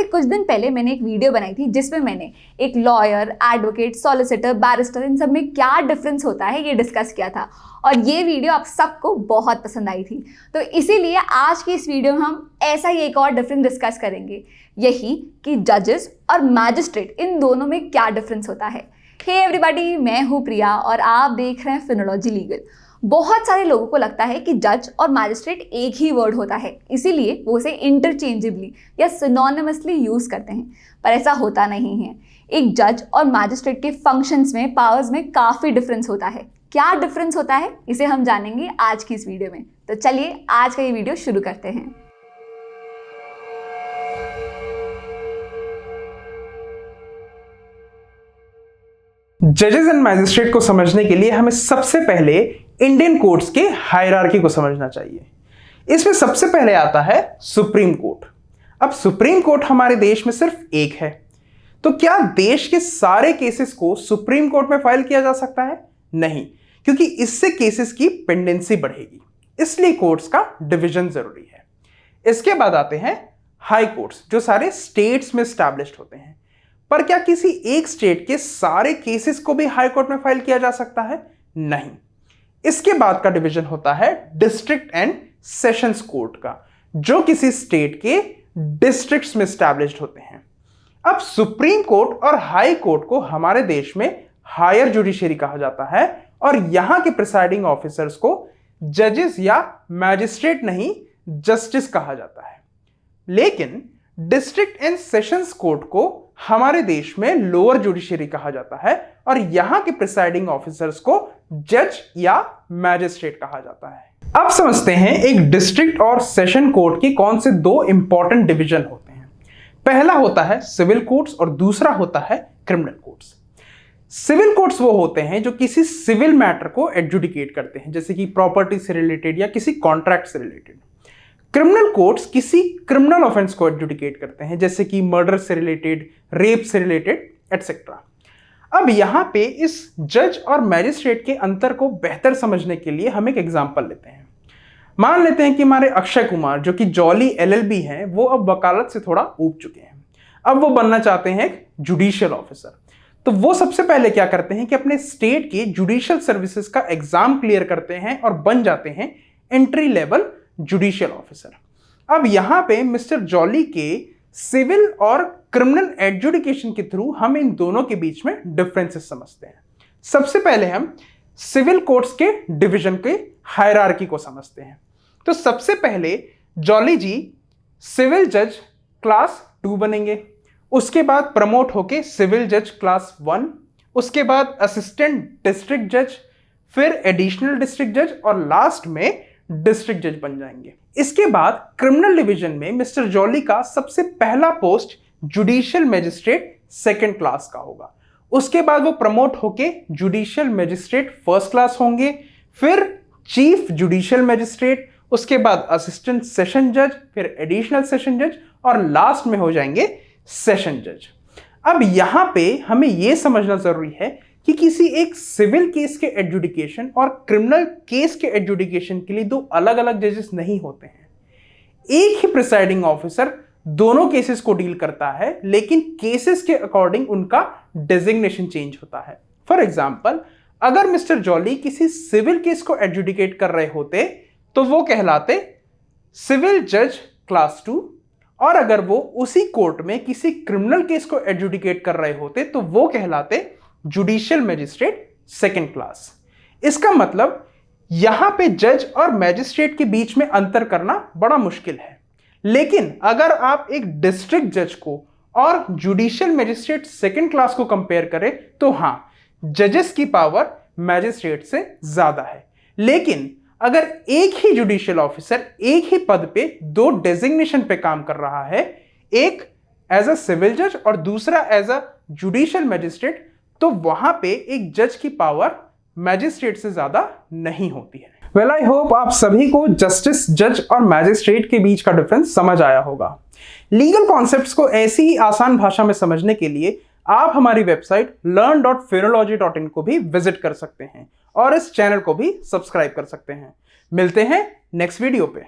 अभी कुछ दिन पहले मैंने एक वीडियो बनाई थी जिसमें मैंने एक लॉयर, एडवोकेट, सॉलिसिटर, बैरिस्टर इन सब में क्या डिफरेंस होता है ये डिस्कस किया था और ये वीडियो आप सबको बहुत पसंद आई थी। तो इसीलिए आज की इस वीडियो में हम ऐसा ही एक और डिफरेंस डिस्कस करेंगे, यही कि जजेस और मैजिस्ट्रेट इन दोनों में क्या डिफरेंस होता है। हे एवरीबॉडी, मैं हूँ प्रिया और आप देख रहे हैं फिनोलॉजी लीगल। बहुत सारे लोगों को लगता है कि जज और मैजिस्ट्रेट एक ही वर्ड होता है, इसीलिए वो उसे इंटरचेंजेबली या सिनोनिमसली यूज करते हैं, पर ऐसा होता नहीं है। एक जज और मैजिस्ट्रेट के फंक्शंस में, पावर्स में काफ़ी डिफरेंस होता है। क्या डिफरेंस होता है इसे हम जानेंगे आज की इस वीडियो में। तो चलिए आज का ये वीडियो शुरू करते हैं। जजेस एंड मैजिस्ट्रेट को समझने के लिए हमें सबसे पहले इंडियन कोर्ट्स के हायरार्की को समझना चाहिए। इसमें सबसे पहले आता है सुप्रीम कोर्ट। अब सुप्रीम कोर्ट हमारे देश में सिर्फ एक है, तो क्या देश के सारे केसेस को सुप्रीम कोर्ट में फाइल किया जा सकता है? नहीं, क्योंकि इससे केसेस की पेंडेंसी बढ़ेगी, इसलिए कोर्ट्स का डिवीजन जरूरी है। इसके बाद आते हैं हाई कोर्ट्स, जो सारे स्टेट्स में स्टैब्लिश्ड होते हैं। पर क्या किसी एक स्टेट के सारे केसेस को भी हाई कोर्ट में फाइल किया जा सकता है? नहीं। इसके बाद का डिवीजन होता है डिस्ट्रिक्ट एंड सेशंस कोर्ट का, जो किसी स्टेट के डिस्ट्रिक्ट्स में स्टैब्लिश्ड होते हैं। अब सुप्रीम कोर्ट और हाई कोर्ट को हमारे देश में हायर जुडिशरी कहा जाता है और यहां के प्रिसाइडिंग ऑफिसर्स को जजेस या मैजिस्ट्रेट नहीं, जस्टिस कहा जाता है। लेकिन डिस्ट्रिक्ट एंड सेशंस कोर्ट को हमारे देश में लोअर जुडिशरी कहा जाता है और यहां के प्रिसाइडिंग ऑफिसर्स को जज या मैजिस्ट्रेट कहा जाता है। अब समझते हैं एक डिस्ट्रिक्ट और सेशन कोर्ट के कौन से दो इंपॉर्टेंट डिवीजन होते हैं। पहला होता है सिविल कोर्ट्स और दूसरा होता है क्रिमिनल कोर्ट्स। सिविल कोर्ट्स वो होते हैं जो किसी सिविल मैटर को एडजुडिकेट करते हैं, जैसे कि प्रॉपर्टी से रिलेटेड या किसी कॉन्ट्रैक्ट से रिलेटेड। क्रिमिनल कोर्ट्स किसी क्रिमिनल ऑफेंस को एडजुडिकेट करते हैं, जैसे कि मर्डर से रिलेटेड, रेप से रिलेटेड एटसेट्रा। अब यहां पे इस जज और मैजिस्ट्रेट के अंतर को बेहतर समझने के लिए हम एक एग्जांपल लेते हैं। मान लेते हैं कि हमारे अक्षय कुमार, जो कि जॉली LLB हैं, वो अब वकालत से थोड़ा ऊब चुके हैं। अब वो बनना चाहते हैं एक जुडिशियल ऑफिसर। तो वो सबसे पहले क्या करते हैं कि अपने स्टेट के जुडिशियल सर्विसेज का एग्जाम क्लियर करते हैं और बन जाते हैं एंट्री लेवल जुडिशियल ऑफिसर। अब यहां पे मिस्टर जॉली के सिविल और क्रिमिनल एडजुडिकेशन के थ्रू हम इन दोनों के बीच में डिफरेंसेस समझते हैं। सबसे पहले हम सिविल कोर्ट्स के डिवीजन के हायरार्की को समझते हैं। तो सबसे पहले जॉली जी सिविल जज क्लास 2 बनेंगे, उसके बाद प्रमोट होके सिविल जज क्लास 1, उसके बाद असिस्टेंट डिस्ट्रिक्ट जज, फिर एडिशनल डिस्ट्रिक्ट जज और लास्ट में डिस्ट्रिक्ट जज बन जाएंगे। इसके बाद क्रिमिनल डिवीजन में मिस्टर जॉली का सबसे पहला post judicial magistrate second class का होगा। उसके बाद वो प्रमोट होके जुडिशियल मैजिस्ट्रेट फर्स्ट क्लास होंगे, फिर चीफ जुडिशियल मैजिस्ट्रेट, उसके बाद असिस्टेंट सेशन जज, फिर एडिशनल सेशन जज और लास्ट में हो जाएंगे सेशन जज। अब यहां पे हमें यह समझना जरूरी है कि किसी एक सिविल केस के एडजुडिकेशन और क्रिमिनल केस के एडजुडिकेशन के लिए दो अलग अलग जजेस नहीं होते हैं। एक ही प्रिसाइडिंग ऑफिसर दोनों केसेस को डील करता है, लेकिन केसेस के अकॉर्डिंग उनका डेजिग्नेशन चेंज होता है। फॉर एग्जाम्पल, अगर मिस्टर जॉली किसी सिविल केस को एडजुडिकेट कर रहे होते तो वो कहलाते सिविल जज क्लास 2, और अगर वो उसी कोर्ट में किसी क्रिमिनल केस को एडजुडिकेट कर रहे होते तो वो कहलाते जुडिशियल मैजिस्ट्रेट सेकंड क्लास। इसका मतलब यहां पे जज और मैजिस्ट्रेट के बीच में अंतर करना बड़ा मुश्किल है। लेकिन अगर आप एक डिस्ट्रिक्ट जज को और जुडिशियल मैजिस्ट्रेट सेकंड क्लास को कंपेयर करें तो हां, जजेस की पावर मैजिस्ट्रेट से ज्यादा है। लेकिन अगर एक ही जुडिशियल ऑफिसर एक ही पद पे दो डेजिग्नेशन पे काम कर रहा है, एक एज अ सिविल जज और दूसरा एज अ जुडिशियल मैजिस्ट्रेट, तो वहां पे एक जज की पावर मैजिस्ट्रेट से ज्यादा नहीं होती है। वेल, आई होप आप सभी को जस्टिस, जज और मैजिस्ट्रेट के बीच का डिफरेंस समझ आया होगा। लीगल कॉन्सेप्ट्स को ऐसी ही आसान भाषा में समझने के लिए आप हमारी वेबसाइट learn.philology.in को भी विजिट कर सकते हैं और इस चैनल को भी सब्सक्राइब कर सकते हैं। मिलते हैं नेक्स्ट वीडियो पे।